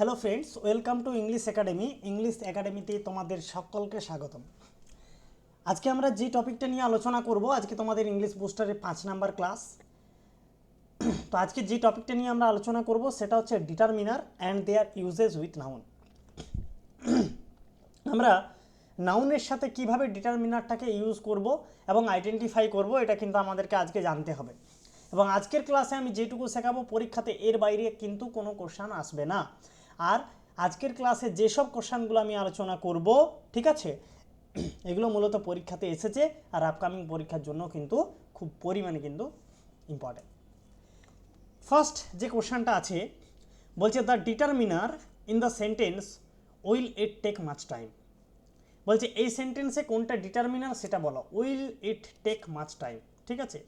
Hello friends, welcome to English academy. English একাডেমিতে তোমাদের সকলকে স্বাগতম। আজকে আমরা যে টপিকটা নিয়ে আলোচনা করব, আজকে তোমাদের ইংলিশ বুস্টারের 5 নাম্বার ক্লাস। তো আজকে যে টপিকটা নিয়ে আমরা আলোচনা করব সেটা হচ্ছে determiner and their uses with noun. আমরা নাউনের সাথে কিভাবে ডিটারমিনারটাকে ইউজ করব এবং আইডেন্টিফাই করব, এটা কিন্তু আমাদেরকে আজকে জানতে হবে। এবং আজকের ক্লাসে আমি যেটুকু শেখাবো পরীক্ষাতে এর বাইরে কিন্তু কোনো কোশ্চান আসবে না। আর আজকের ক্লাসে যেসব কোশ্চানগুলো আমি আলোচনা করব, ঠিক আছে, এগুলো মূলত পরীক্ষাতে এসেছে আর আপকামিং পরীক্ষার জন্য কিন্তু খুব পরিমাণে কিন্তু ইম্পর্টেন্ট। ফার্স্ট যে কোশ্চানটা আছে, বলছে the determiner in the sentence will it take much time. বলছে এই সেন্টেন্সে কোনটা ডিটারমিনার সেটা বলো। Will it take much time, ঠিক আছে।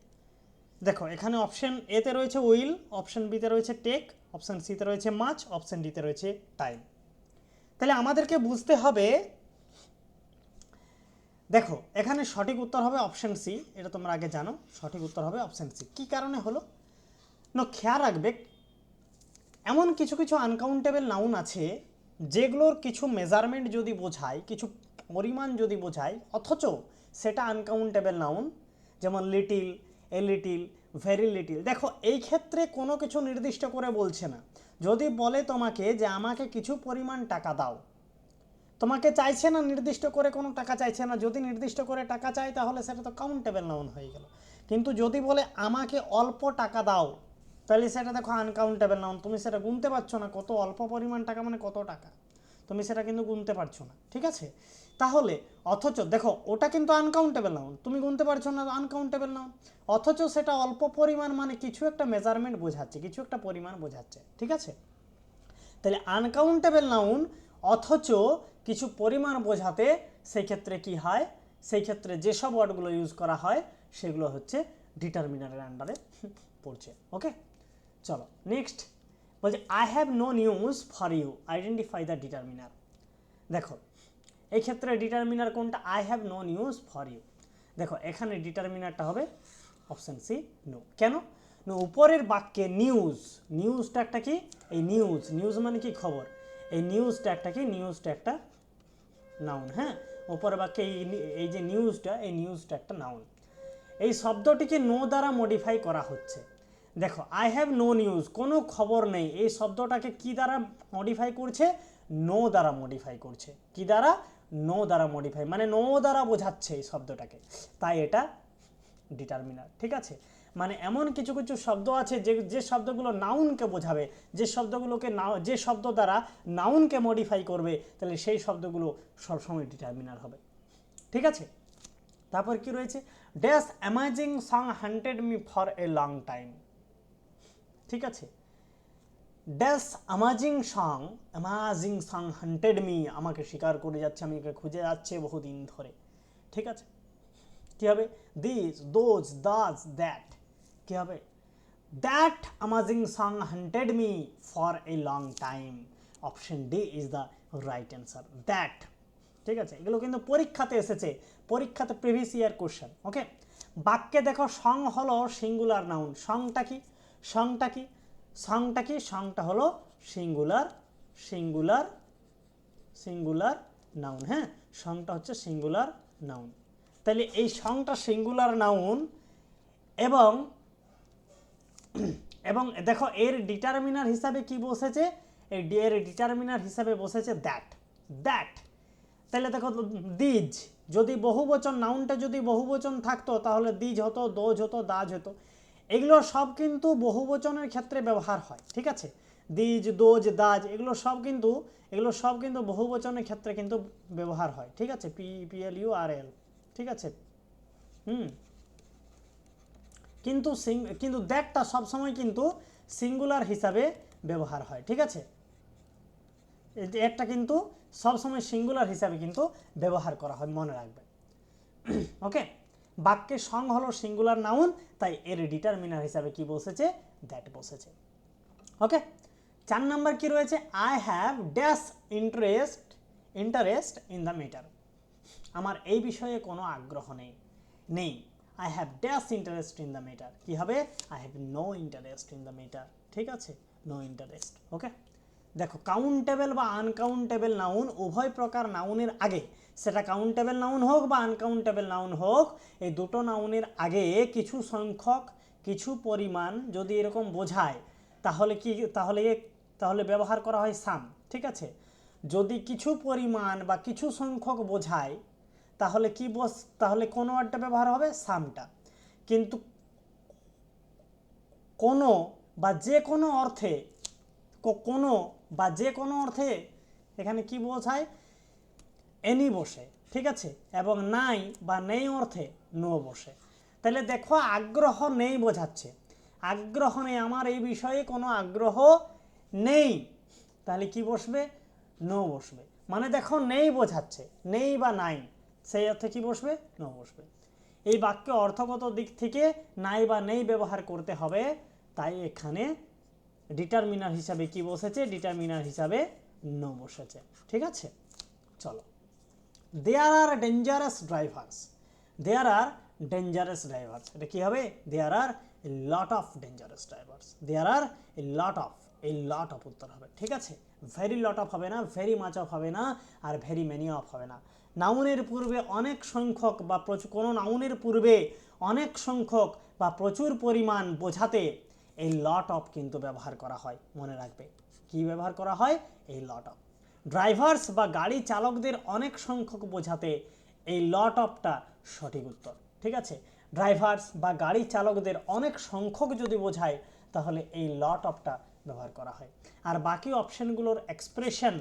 দেখো এখানে অপশন এতে রয়েছে উইল, অপশন বিতে রয়েছে টেক, অপশন সিতে রয়েছে মাচ, অপশন ডিতে রয়েছে টাইম। তাহলে আমাদেরকে বুঝতে হবে, দেখো এখানে সঠিক উত্তর হবে অপশন সি। এটা তোমরা আগে জানো, সঠিক উত্তর হবে অপশন সি। কী কারণে হলো না, খেয়াল রাখবে, এমন কিছু কিছু আনকাউন্টেবল নাউন আছে যেগুলোর কিছু মেজারমেন্ট যদি বোঝায়, কিছু পরিমাণ যদি বোঝায়, অথচ সেটা আনকাউন্টেবল নাউন, যেমন little, a little, very little. দেখো এই ক্ষেত্রে কোনো কিছু নির্দিষ্ট করে বলছে না। যদি বলে তোমাকে যে আমাকে কিছু পরিমাণ টাকা দাও, তোমাকে চাইছে না নির্দিষ্ট করে কোনো টাকা চাইছে না। যদি নির্দিষ্ট করে টাকা চাই তাহলে সেটা তো কাউন্টেবল নাউন হয়ে গেল। কিন্তু যদি বলে আমাকে অল্প টাকা দাও, তাহলে সেটা দেখো আনকাউন্টেবল নাউন। তুমি সেটা গুনতে পারছো না, কত অল্প পরিমাণ টাকা মানে কত টাকা, তুমি সেটা কিন্তু গুনতে পারছো না, ঠিক আছে। তাহলে অথচ দেখো ওটা কিন্তু আনকাউন্টেবল নাউন, তুমি গুনতে পারছো না, আনকাউন্টেবল নাউন। অথচ সেটা অল্প পরিমাণ মানে কিছু একটা মেজারমেন্ট বোঝাচ্ছে, কিছু একটা পরিমাণ বোঝাচ্ছে, ঠিক আছে। তাহলে আনকাউন্টেবল নাউন অথচ কিছু পরিমাণ বোঝাতে, সেই ক্ষেত্রে কি হয়, সেই ক্ষেত্রে যেসব ওয়ার্ডগুলো ইউজ করা হয় সেগুলো হচ্ছে ডিটারমিনারের আন্ডারে পড়ছে। ওকে, চলো নেক্সট। বলছে I have no news for you, identify the determiner. দেখো এই ক্ষেত্রে ডিটারমিনার কোনটা, I have no news for you. দেখো এখানে ডিটারমিনারটা হবে অপশান সি, নো। কেন না, উপরের বাক্যে নিউজ, নিউজটা একটা কি, এই নিউজ, নিউজ মানে কি খবর, এই নিউজটা একটা কি, নিউজটা একটা নাউন। হ্যাঁ, উপরের বাক্যে এই যে নিউজটা, এই নিউজটা একটা নাউন। এই শব্দটিকে নো দ্বারা মডিফাই করা হচ্ছে। দেখো আই হ্যাভ নো নিউজ, কোনো খবর নেই, এই শব্দটাকে কি দ্বারা মডিফাই করছে, নো দ্বারা মডিফাই করছে। কি দ্বারা, নো দ্বারা মডিফাই, মানে নো দ্বারা বোঝাচ্ছে এই শব্দটাকে, তাই এটা ডিটারমিনার, ঠিক আছে। মানে এমন কিছু কিছু শব্দ আছে যে যে শব্দগুলো নাউনকে বোঝাবে, যে শব্দগুলোকে যে শব্দ দ্বারা নাউনকে মডিফাই করবে, তাহলে সেই শব্দগুলো সবসময় ডিটারমিনার হবে, ঠিক আছে। তারপর কি রয়েছে, dash amazing song haunted me for a long time, ঠিক আছে। Dash amazing song haunted me, আমাকে শিকার করে যাচ্ছে, আমাকে খুঁজে যাচ্ছে বহুদিন ধরে, ঠিক আছে। কি হবে, দিস, দোজ, দাস, দ্যাট। কি হবে, that amazing song haunted me for a long time. Option D is the right answer, that, ঠিক আছে। এগুলো কিন্তু পরীক্ষাতে এসেছে, পরীক্ষাতে প্রিভিয়াস ইয়ার কোশ্চেন। ওকে, বাক্যে দেখো সং হলো সিঙ্গুলার নাউন, সংটা কি, সংটা কি, সংটা কি, সংটা হলো সিঙ্গুলার, সিঙ্গুলার, সিঙ্গুলার নাউন। হ্যাঁ, সংটা হচ্ছে সিঙ্গুলার নাউন। তাহলে এই সংটা সিঙ্গুলার নাউন এবং এবং দেখো এর ডিটারমিনার হিসাবে কি বসেছে, এর ডিটারমিনার হিসাবে বসেছে দ্যাট, দ্যাট। তাহলে দেখো দিজ, যদি বহুবচন, নাউনটা যদি বহুবচন থাকতো তাহলে দিজ হতো, দোজ হতো, দাজ হতো। এগুলো সব কিন্তু বহুবচনের ক্ষেত্রে ব্যবহার হয়, ঠিক আছে। দিজ, দোজ, দাজ এগুলো সব কিন্তু, এগুলো সব কিন্তু বহুবচনের ক্ষেত্রে কিন্তু ব্যবহার হয়, ঠিক আছে। PLURL, ঠিক আছে। কিন্তু কিন্তু দ্যাটটা সবসময় কিন্তু সিঙ্গুলার হিসাবে ব্যবহার হয়, ঠিক আছে। একটা কিন্তু সবসময় সিঙ্গুলার হিসাবে কিন্তু ব্যবহার করা হয়, মনে রাখবে। ওকে, বাক্যের সং হলো সিঙ্গুলার নাউন, তাই এর ডিটারমিনার হিসাবে কি বসেছে, দ্যাট বসেছে। ওকে, 4 নাম্বার কি রয়েছে, I have dash interest in the matter. আমার এই বিষয়ে কোনো আগ্রহ নেই। I have dash interest in the matter. কী হবে, I have no interest in the matter, ঠিক আছে, নো ইন্টারেস্ট। ওকে, দেখো কাউন্টেবল বা আনকাউন্টেবল নাউন উভয় প্রকার নাউনের আগে, সেটা কাউন্টেবল নাউন হোক বা আনকাউন্টেবল নাউন হোক, এই দুটো নাউনের আগে কিছু সংখ্যক কিছু পরিমাণ যদি এরকম বোঝায় তাহলে কি তাহলে ব্যবহার করা হয় সাম। ঠিক আছে, যদি কিছু পরিমাণ বা কিছু সংখ্যক বোঝায় তাহলে তাহলে কোন ওয়ার্ডটা ব্যবহার হবে? সামটা। কিন্তু কোনো বা যে কোনো অর্থে এখানে কি বোঝায়? এনি বসে। ঠিক আছে, এবং নাই বা নেই অর্থে নো বসে। তাহলে দেখো আগ্রহ নেই বোঝাচ্ছে, আগ্রহ নেই, আমার এই বিষয়ে কোনো আগ্রহ নেই, তাহলে কি বসবে? নো বসবে। মানে দেখো নেই বোঝাচ্ছে, নেই বা নাই, সেই অর্থে কি বসবে? নো বসবে। এই বাক্যে অর্থগত দিক থেকে নাই বা নেই ব্যবহার করতে হবে, তাই এখানে ডিটারমিনার হিসাবে কি বসেছে? ডিটারমিনার হিসাবে নো বসেছে। ঠিক আছে, চলো। There are dangerous drivers, there are dangerous drivers, এটা কি হবে? There are a lot of dangerous drivers, there are a lot of উত্তর হবে। ঠিক আছে, ভেরি লট অফ হবে না, ভেরি মাচ অফ হবে না, আর ভেরি মেনি অফ হবে না। নাউনের পূর্বে অনেক সংখ্যক বা কোনো নাউনের পূর্বে অনেক সংখ্যক বা প্রচুর পরিমাণ বোঝাতে এই লট অফ কিন্তু ব্যবহার করা হয়, মনে রাখবে। কি ব্যবহার করা হয়? এই লট অফ। ড্রাইভার্স বা গাড়ি চালকদের অনেক সংখ্যক বোঝাতে এই লট অফটা সঠিক উত্তর। ঠিক আছে, ড্রাইভার্স বা গাড়ি চালকদের অনেক সংখ্যক যদি বোঝায় তাহলে এই লট অফটা ব্যবহার করা হয়। আর বাকি অপশনগুলোর এক্সপ্রেশন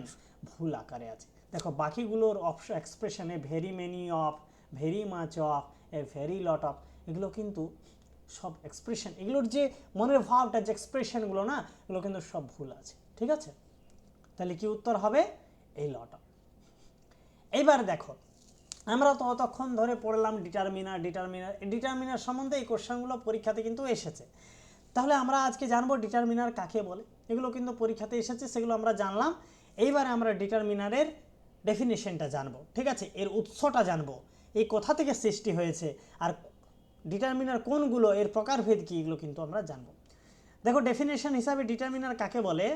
ভুল আকারে আছে। দেখো বাকিগুলোর এক্সপ্রেশনে very many of, very much of, a very lot of, এগুলো কিন্তু সব এক্সপ্রেশন, এগুলোর যে মনের ভাবটা, যে এক্সপ্রেশনগুলো না, এগুলো কিন্তু সব ভুল আছে। ঠিক আছে, তাহলে কি উত্তর হবে? এই লট অফ। এইবার দেখো আমরা তো অতক্ষণ ধরে পড়লাম ডিটারমিনার সম্বন্ধে। এই কোশ্চেনগুলো পরীক্ষাতে কিন্তু এসেছে। তাহলে আমরা আজকে জানবো ডিটারমিনার কাকে বলে। এগুলো কিন্তু পরীক্ষাতে এসেছে, সেগুলো আমরা জানলাম। এইবারে আমরা ডিটারমিনারের ডেফিনেশনটা জানবো। ঠিক আছে, এর উৎসটা জানবো, এই কোথা থেকে সৃষ্টি হয়েছে, আর ডিটারমিনার কোনগুলো, এর প্রকারভেদ কি, এগুলো কিন্তু আমরা জানবো। দেখো ডেফিনেশন হিসাবে ডিটারমিনার কাকে বলে?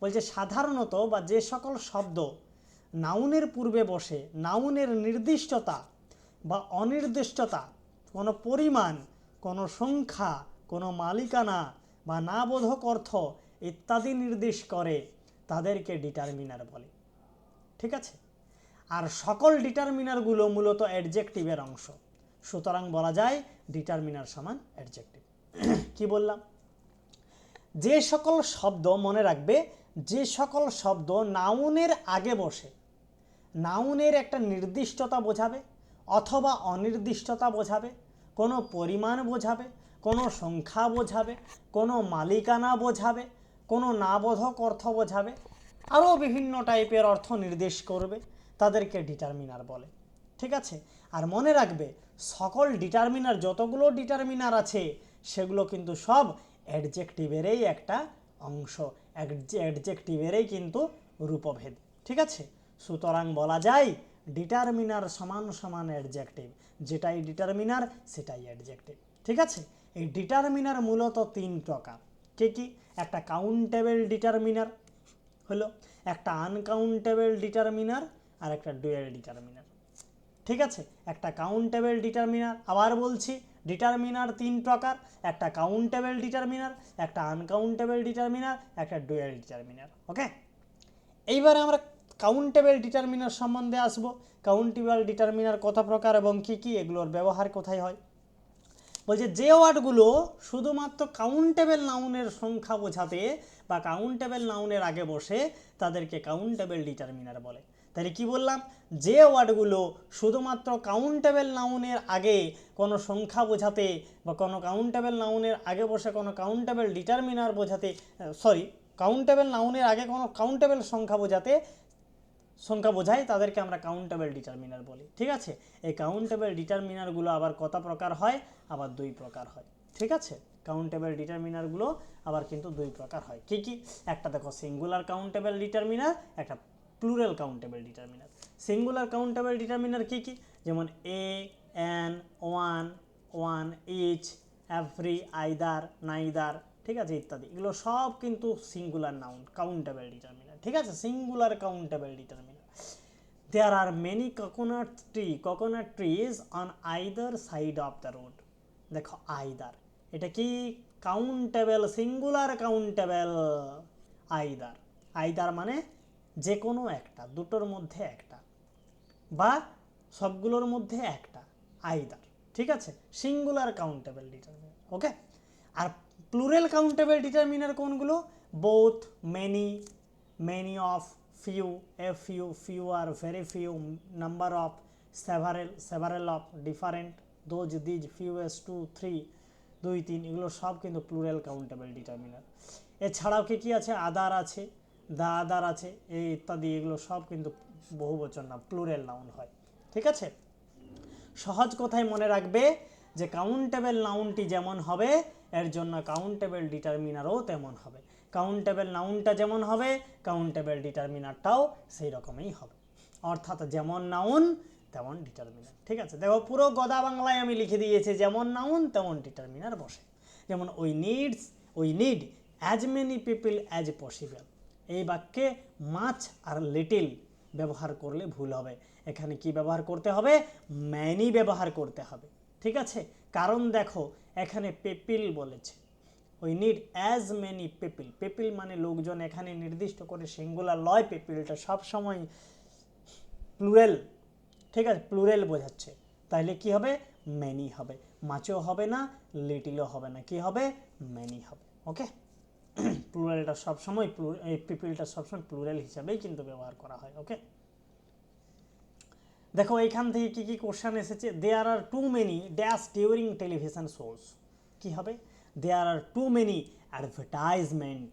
বলছে সাধারণত বা যে সকল শব্দ নাউনের পূর্বে বসে নাউনের নির্দিষ্টতা বা অনির্দিষ্টতা, কোনো পরিমাণ, কোনো সংখ্যা, কোনো মালিকানা বা নাবোধক অর্থ ইত্যাদি নির্দেশ করে তাদেরকে ডিটারমিনার বলে। ঠিক আছে, আর সকল ডিটারমিনারগুলো মূলত অ্যাডজেক্টিভের অংশ, সুতরাং বলা যায় ডিটারমিনার সমান অ্যাডজেক্টিভ। কি বললাম? যে সকল শব্দ, মনে রাখবে, যে সকল শব্দ নাউনের আগে বসে নাউনের একটা নির্দিষ্টতা বোঝাবে অথবা অনির্দিষ্টতা বোঝাবে, কোনো পরিমাণ বোঝাবে, কোনো সংখ্যা বোঝাবে, কোনো মালিকানা বোঝাবে, কোনো নাবোধক অর্থ বোঝাবে, আরও বিভিন্ন টাইপের অর্থ নির্দেশ করবে, তাদেরকে ডিটারমিনার বলে। ঠিক আছে, আর মনে রাখবে সকল ডিটারমিনার, যতগুলো ডিটারমিনার আছে সেগুলো কিন্তু সব অ্যাডজেক্টিভেরই একটা অংশ, অ্যাডজেক্টিভেরই কিন্তু রূপভেদ। ঠিক আছে, সুতরাং বলা যায় ডিটারমিনার সমান সমান অ্যাডজেক্টিভ, যেটাই ডিটারমিনার সেটাই অ্যাডজেক্টিভ। ঠিক আছে, এই ডিটারমিনার মূলত তিন প্রকার। কি কি? একটা কাউন্টেবল ডিটারমিনার হলো, একটা আনকাউন্টেবল ডিটারমিনার, আর একটা ডুয়াল ডিটারমিনার। ঠিক আছে, একটা কাউন্টেবল ডিটারমিনার, আবার বলছি ডিটারমিনার তিন প্রকার, একটা কাউন্টেবল ডিটারমিনার, একটা আনকাউন্টেবল ডিটারমিনার, একটা ডুয়াল ডিটারমিনার। ওকে, এইবারে আমরা কাউন্টেবল ডিটারমিনার সম্বন্ধে আসব। কাউন্টেবল ডিটারমিনার কত প্রকার এবং কি কি, এগুলোর ব্যবহার কোথায় হয়? বলছে যে ওয়ার্ডগুলো শুধুমাত্র কাউন্টেবল নাউনের সংখ্যা বোঝাতে বা কাউন্টেবল নাউনের আগে বসে তাদেরকে কাউন্টেবল ডিটারমিনার বলে। তাহলে কি বললাম? যে ওয়ার্ডগুলো শুধুমাত্র কাউন্টেবল নাউনের আগে কোনো সংখ্যা বোঝাতে বা কোনো কাউন্টেবল নাউনের আগে বসে কোনো কাউন্টেবল ডিটারমিনার বোঝাতে, কাউন্টেবল নাউনের আগে কোনো কাউন্টেবল সংখ্যা বোঝায়, তাদেরকে আমরা কাউন্টেবল ডিটারমিনার বলি। ঠিক আছে, এই কাউন্টেবল ডিটারমিনারগুলো আবার কত প্রকার হয়? আবার দুই প্রকার হয়। ঠিক আছে, কাউন্টেবল ডিটারমিনারগুলো আবার কিন্তু দুই প্রকার হয়। কি কি? একটা দেখো সিঙ্গুলার কাউন্টেবল ডিটারমিনার, একটা plural countable determiner. Singular countable determiner কি কি? যেমন a, an, one, one, each, every, either, neither, ঠিক আছে, ইত্যাদি। এগুলো সব কিন্তু সিঙ্গুলার নাউন, কাউন্টেবল ডিটারমিনার। ঠিক আছে, singular countable determiner. There are many coconut trees on either side of the road. দেখো আইদার, এটা কি countable, singular countable. Either, either মানে যে কোনো একটা, দুটোর মধ্যে একটা বা সবগুলোর মধ্যে একটা, আইদার। ঠিক আছে, সিঙ্গুলার কাউন্টেবল ডিটারমিনার। ওকে, আর প্লুরাল কাউন্টেবল ডিটারমিনার কোনগুলো? Both, many, many of, few, a few are very few, number of, several of, different, those, these, fewest, 2, 3, 2, 3, এগুলো সব কিন্তু প্লুরাল কাউন্টেবল ডিটারমিনার। এছাড়াও কি আছে? আদার আছে, দা আদার আছে, এই ইত্যাদি, এগুলো সব কিন্তু বহুবচন না, প্লুরাল নাউন হয়। ঠিক আছে, সহজ কথায় মনে রাখবে যে কাউন্টেবল নাউনটি যেমন হবে এর জন্য কাউন্টেবল ডিটারমিনারও তেমন হবে। কাউন্টেবল নাউনটা যেমন হবে কাউন্টেবল ডিটারমিনারটাও সেই রকমই হবে, অর্থাৎ যেমন নাউন তেমন ডিটারমিনার। ঠিক আছে, দেখো পুরো গদা বাংলায় আমি লিখে দিয়েছি, যেমন নাউন তেমন ডিটারমিনার বসে। যেমন we need as many people as possible, এই বাক্যে মাছ আর লিটিল ব্যবহার করলে ভুল হবে, এখানে কি ব্যবহার করতে হবে? ম্যানি ব্যবহার করতে হবে। ঠিক আছে, কারণ দেখো এখানে পিপল বলেছে, we need as many people, people মানে লোকজন, এখানে নির্দিষ্ট করে সিঙ্গুলার লয়, পিপলটা সবসময় প্লুরাল। ঠিক আছে, প্লুরাল বোঝাচ্ছে, তাহলে কি হবে? ম্যানি হবে, মাছও হবে না, লিটিলও হবে না, কি হবে? ম্যানি হবে। ওকে, প্লুরালটা সবসময় পিপলটা সবসময় প্লুরাল হিসাবেই কিন্তু ব্যবহার করা হয়। ওকে, দেখো এইখান থেকে কি কি কোশ্চেন এসেছে? There are too many dash during television shows, কি হবে? There are too many advertisement,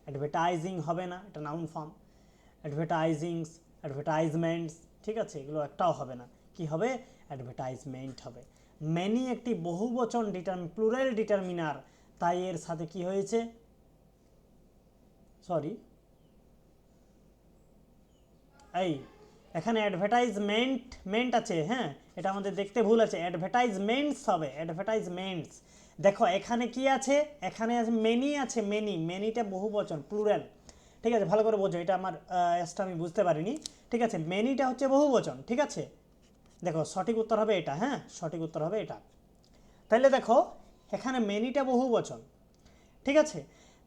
advertising হবে না, এটা নাউন ফর্ম, অ্যাডভার্টাইজমেন্টস, ঠিক আছে, এগুলো একটাও হবে না, কি হবে? অ্যাডভার্টাইজমেন্ট হবে। মেনি একটি বহুবচন প্লুরাল ডিটারমিনার, তাই এর সাথে কি হয়েছে? সরি, এই এখানে অ্যাডভার্টাইজমেন্ট আছে, হ্যাঁ এটা আমাদের দেখতে ভুল আছে, অ্যাডভার্টাইজমেন্টস হবে, অ্যাডভার্টাইজমেন্টস। দেখো এখানে কি আছে? এখানে আছে মেনি, আছে মেনিটা বহুবচন প্লুরাল। ঠিক আছে, ভালো করে বোঝো, এটা আমার এসটা আমি বুঝতে পারিনি। ঠিক আছে, মেনিটা হচ্ছে বহুবচন। ঠিক আছে, দেখো সঠিক উত্তর হবে এটা, হ্যাঁ সঠিক উত্তর হবে এটা। তাহলে দেখো এখানে মেনিটা বহুবচন, ঠিক আছে,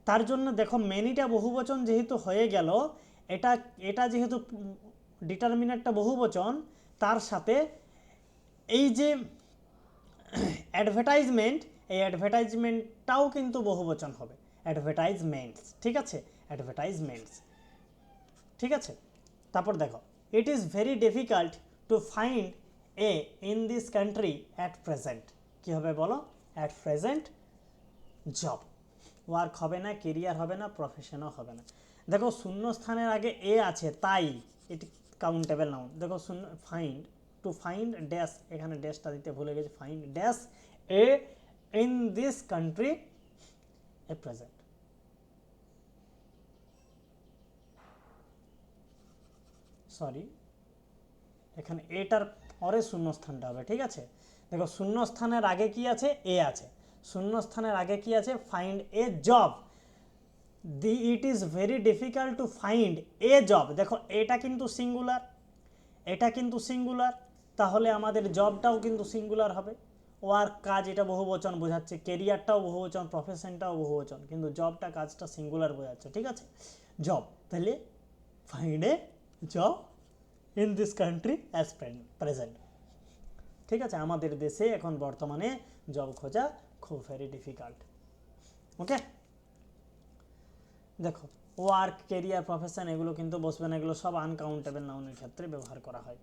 তার জন্য দেখো মেনিটা বহুবচন যেহেতু হয়ে গেল, এটা যেহেতু ডিটারমিনারটা বহুবচন, তার সাথে এই যে অ্যাডভার্টাইজমেন্ট, এই অ্যাডভার্টাইজমেন্টটাও কিন্তু বহুবচন হবে, অ্যাডভার্টাইজমেন্টস। ঠিক আছে, অ্যাডভার্টাইজমেন্টস। ঠিক আছে, তারপর দেখো it is very difficult to find a in this country at present, কী হবে বলো? অ্যাট প্রেজেন্ট জব, ওয়ার্ক হবে না, কেরিয়ার হবে না, প্রফেশনও হবে না। দেখো শূন্যস্থানের আগে এ আছে, তাই এটি কাউন্টেবল নাউন। দেখো ফাইন্ড ড্যাশ, এখানে ড্যাশটা দিতে ভুলে গেছে, find dash a in this country a present. Sorry, এখানে এটার পরে শূন্যস্থানটা হবে। ঠিক আছে, দেখো শূন্যস্থানের আগে কি আছে? এ আছে, শূন্যস্থানের আগে কি আছে? Find a job, it is very difficult to find A job. দেখো এটা কিন্তু সিঙ্গুলার, এটা কিন্তু সিঙ্গুলার, তাহলে আমাদের জবটাও কিন্তু সিঙ্গুলার হবে। ওয়ার্ক কাজ, এটা বহুবচন বোঝাচ্ছে, কেরিয়ারটাও বহুবচন, প্রফেশনটাও বহুবচন, কিন্তু জবটা কাজটা সিঙ্গুলার বোঝাচ্ছে। ঠিক আছে, জব, তাহলে find a job in this country as present. ঠিক আছে, আমাদের দেশে এখন বর্তমানে জব খোঁজা খুব ভেরি ডিফিকাল্ট। ওকে, দেখো ওয়ার্ক, কেরিয়ার, প্রফেশন এগুলো কিন্তু বসবে না, এগুলো সব আনকাউন্টেবল নাউনের ক্ষেত্রে ব্যবহার করা হয়।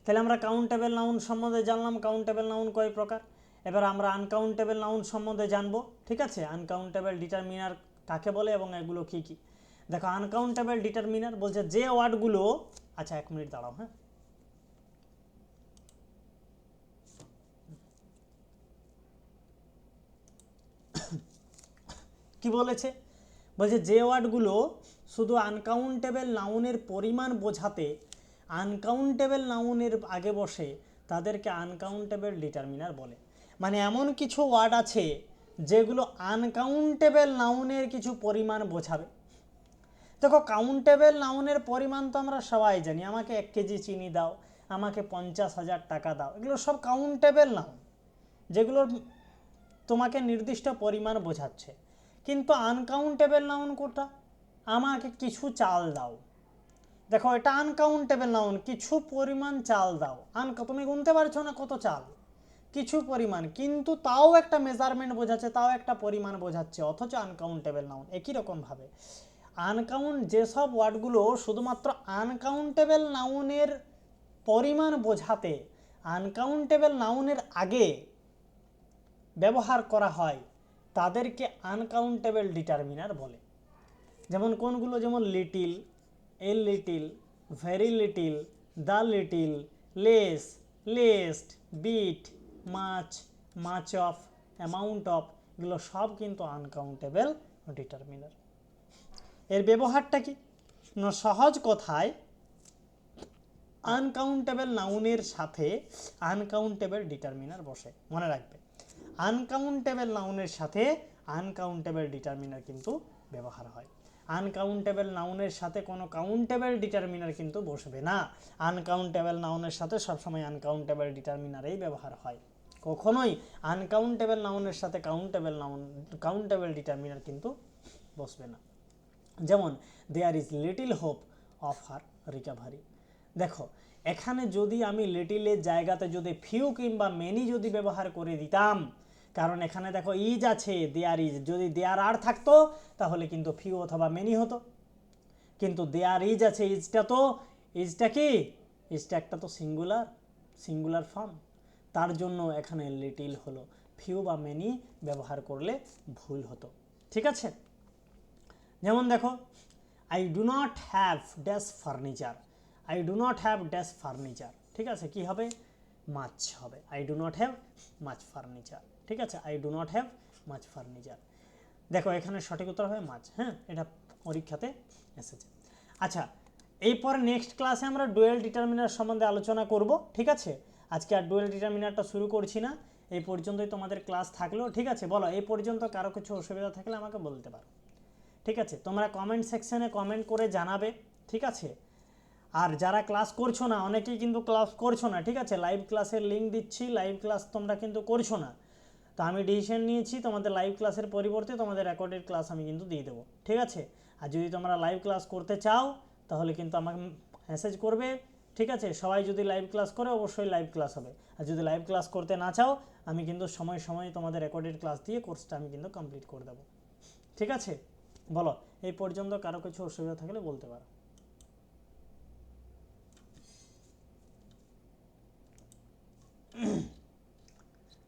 তাহলে আমরা কাউন্টেবল নাউন সম্বন্ধে জানলাম, কাউন্টেবল নাউন কয় প্রকার। এবার আমরা আনকাউন্টেবল নাউন সম্বন্ধে জানবো। ঠিক আছে, আনকাউন্টেবল ডিটারমিনার কাকে বলে এবং এগুলো কী কী। দেখো আনকাউন্টেবল ডিটারমিনার বলছে যে ওয়ার্ডগুলো, আচ্ছা 1 মিনিট দাঁড়াও, হ্যাঁ কি বলেছে? বলছে যে ওয়ার্ডগুলো শুধু আনকাউন্টেবল নাউনের পরিমাণ বোঝাতে আনকাউন্টেবল নাউনের আগে বসে তাদেরকে আনকাউন্টেবল ডিটারমিনার বলে। মানে এমন কিছু ওয়ার্ড আছে যেগুলো আনকাউন্টেবল নাউনের কিছু পরিমাণ বোঝাবে, দেখো কাউন্টেবল নাউনের পরিমাণ তো আমরা সবাই জানি, আমাকে 1 কেজি চিনি দাও, আমাকে 50,000 টাকা দাও, এগুলো সব কাউন্টেবল নাউন, যেগুলো তোমাকে নির্দিষ্ট পরিমাণ বোঝাচ্ছে। কিন্তু আনকাউন্টেবল নাউন কোনটা? আমাকে কিছু চাল দাও, দেখো এটা আনকাউন্টেবল নাউন, কিছু পরিমাণ চাল দাও, তুমি গুনতে পারছো না কত চাল, কিছু পরিমাণ, কিন্তু তাও একটা মেজারমেন্ট বোঝাচ্ছে, তাও একটা পরিমাণ বোঝাচ্ছে, অথচ আনকাউন্টেবল নাউন। একই রকমভাবে যেসব ওয়ার্ডগুলো শুধুমাত্র আনকাউন্টেবল নাউনের পরিমাণ বোঝাতে আনকাউন্টেবল নাউনের আগে ব্যবহার করা হয়, তাদেরকে আনকাউন্টেবল ডিটারমিনার বলে। যেমন কোনগুলো? যেমন little, a little, very little, the little, less, least, bit, much, much of, amount of, এগুলো সব কিন্তু আনকাউন্টেবল ডিটারমিনার। এর ব্যবহারটা কি? সহজ কথায় আনকাউন্টেবল নাউনের সাথে আনকাউন্টেবল ডিটারমিনার বসে, মনে রাখবে। আনকাউন্টেবল নাউনের সাথে আনকাউন্টেবল ডিটারমিনার কিন্তু ব্যবহার হয়। আনকাউন্টেবল নাউনের সাথে কোনো কাউন্টেবল ডিটারমিনার কিন্তু বসবে না। আনকাউন্টেবল নাউনের সাথে সবসময় আনকাউন্টেবল ডিটারমিনারেই ব্যবহার হয়, কখনোই আনকাউন্টেবল নাউনের সাথে কাউন্টেবল ডিটারমিনার কিন্তু বসবে না। যেমন there is little hope of her recovery. দেখো এখানে যদি আমি লিটিলের জায়গাতে যদি ফিউ কিংবা মেনি যদি ব্যবহার করে দিতাম, কারণ এখানে দেখো ইজ আছে, দেয়ার ইজ, যদি দেয়ার আর থাকতো তাহলে কিন্তু ফিউ অথবা মেনি হতো, কিন্তু দেয়ার ইজ আছে, ইজটা কি, ইজটা একটা তো সিঙ্গুলার ফর্ম, তার জন্য এখানে লিটিল হলো, ফিউ বা মেনি ব্যবহার করলে ভুল হতো। ঠিক আছে? যেমন দেখো I do not have dash furniture, I do not have dash furniture, ঠিক আছে, কি হবে? মাছ হবে, I do not have much furniture. ঠিক আছে, I do not have much furniture. দেখো এখানে সঠিক উত্তর হবে মাছ। হ্যাঁ, এটা পরীক্ষাতে এসেছে। আচ্ছা, এরপরে নেক্সট ক্লাসে আমরা ডুয়েল ডিটারমিনার সম্বন্ধে আলোচনা করব। ঠিক আছে, আজকে আর ডুয়েল ডিটারমিনারটা শুরু করছি না, এই পর্যন্তই তোমাদের ক্লাস থাকলো। ঠিক আছে, বলো এই পর্যন্ত কারো কিছু অসুবিধা থাকলে আমাকে বলতে পারো। ঠিক আছে, তোমরা কমেন্ট সেকশনে কমেন্ট করে জানাবে। ঠিক আছে, আর যারা ক্লাস করছো না, অনেকেই কিন্তু ক্লাস করছো না, ঠিক আছে, লাইভ ক্লাসের লিঙ্ক দিচ্ছি, লাইভ ক্লাস তোমরা কিন্তু করছো না, তো আমি ডিসিশন নিয়েছি তোমাদের লাইভ ক্লাসের পরিবর্তে তোমাদের রেকর্ডেড ক্লাস আমি কিন্তু দিয়ে দেবো। ঠিক আছে, আর যদি তোমরা লাইভ ক্লাস করতে চাও তাহলে কিন্তু আমাকে মেসেজ করবে। ঠিক আছে, সবাই যদি লাইভ ক্লাস করে অবশ্যই লাইভ ক্লাস হবে, আর যদি লাইভ ক্লাস করতে না চাও আমি কিন্তু সময় সময় তোমাদের রেকর্ডেড ক্লাস দিয়ে কোর্সটা আমি কিন্তু কমপ্লিট করে দেবো। ঠিক আছে, বলো এই পর্যন্ত কারো কিছু অসুবিধা থাকলে বলতে পারো।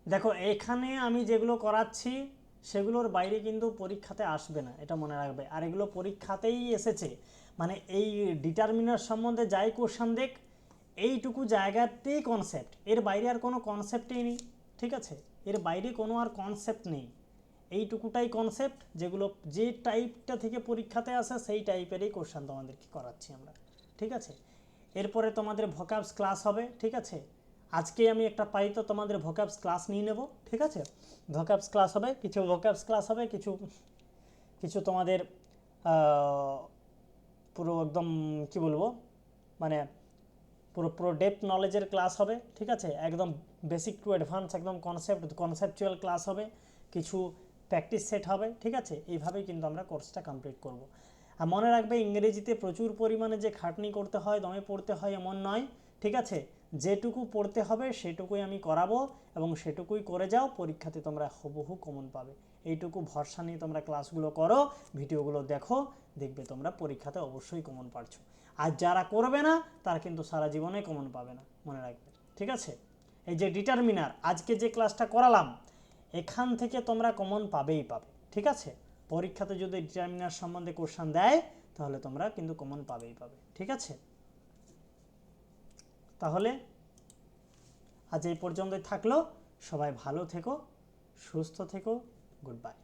দেখো এখানে আমি যেগুলো করাচ্ছি সেগুলোর বাইরে কিন্তু পরীক্ষাতে আসবে না, এটা মনে রাখবে। আর এগুলো পরীক্ষাতেই এসেছে, মানে এই ডিটারমিনার সম্বন্ধে যাই কোশ্চেন দেখ, এইটুকু জায়গাতেই কনসেপ্ট, এর বাইরে আর কোনো কনসেপ্টই নেই। ঠিক আছে, এর বাইরে কোনো আর কনসেপ্ট নেই, এইটুকুটাই কনসেপ্ট, যেগুলো যে টাইপটা থেকে পরীক্ষাতে আসে সেই টাইপেরই কোশ্চেন তোমাদেরকে করাচ্ছি আমরা। ঠিক আছে, এরপরে তোমাদের ভোকাবস ক্লাস হবে। ঠিক আছে, আজকে আমি একটা পাই তো তোমাদের ভোকাবস ক্লাস নিয়ে নেব। ঠিক আছে, ভোকাবস ক্লাস হবে, কিছু ভোকাবস ক্লাস হবে, কিছু তোমাদের পুরো একদম কি বলবো, মানে পুরো ডেপথ নলেজের ক্লাস হবে। ঠিক আছে, একদম বেসিক টু অ্যাডভান্স, একদম কনসেপচুয়াল ক্লাস হবে, কিছু প্র্যাকটিস সেট হবে। ঠিক আছে, এইভাবেই কিন্তু আমরা কোর্সটা কমপ্লিট করব। আর মনে রাখবে ইংরেজিতে প্রচুর পরিমাণে যে খাটনি করতে হয়, দমে পড়তে হয় এমন নয়। ঠিক আছে, যেটুকু পড়তে হবে সেটুকুই আমি করাবো এবং সেটুকুই করে যাও, পরীক্ষাতে তোমরা হুবহু কমন পাবে। এইটুকু ভরসা নিয়ে তোমরা ক্লাসগুলো করো, ভিডিওগুলো দেখো, দেখবে তোমরা পরীক্ষাতে অবশ্যই কমন পাচ্ছো। আর যারা করবে না তারা কিন্তু সারা জীবনে কমন পাবে না, মনে রাখবে। ঠিক আছে, এই যে ডিটারমিনার আজকে যে ক্লাসটা করালাম, এখান থেকে তোমরা কমন পাবেই পাবে। ঠিক আছে, পরীক্ষাতে যদি ডিটারমিনার সম্বন্ধে কোশ্চেন দেয় তাহলে তোমরা কিন্তু কমন পাবেই পাবে। ঠিক আছে, তাহলে আজ এই পর্যন্তই থাকলো। সবাই ভালো থেকো, সুস্থ থেকো, গুড বাই।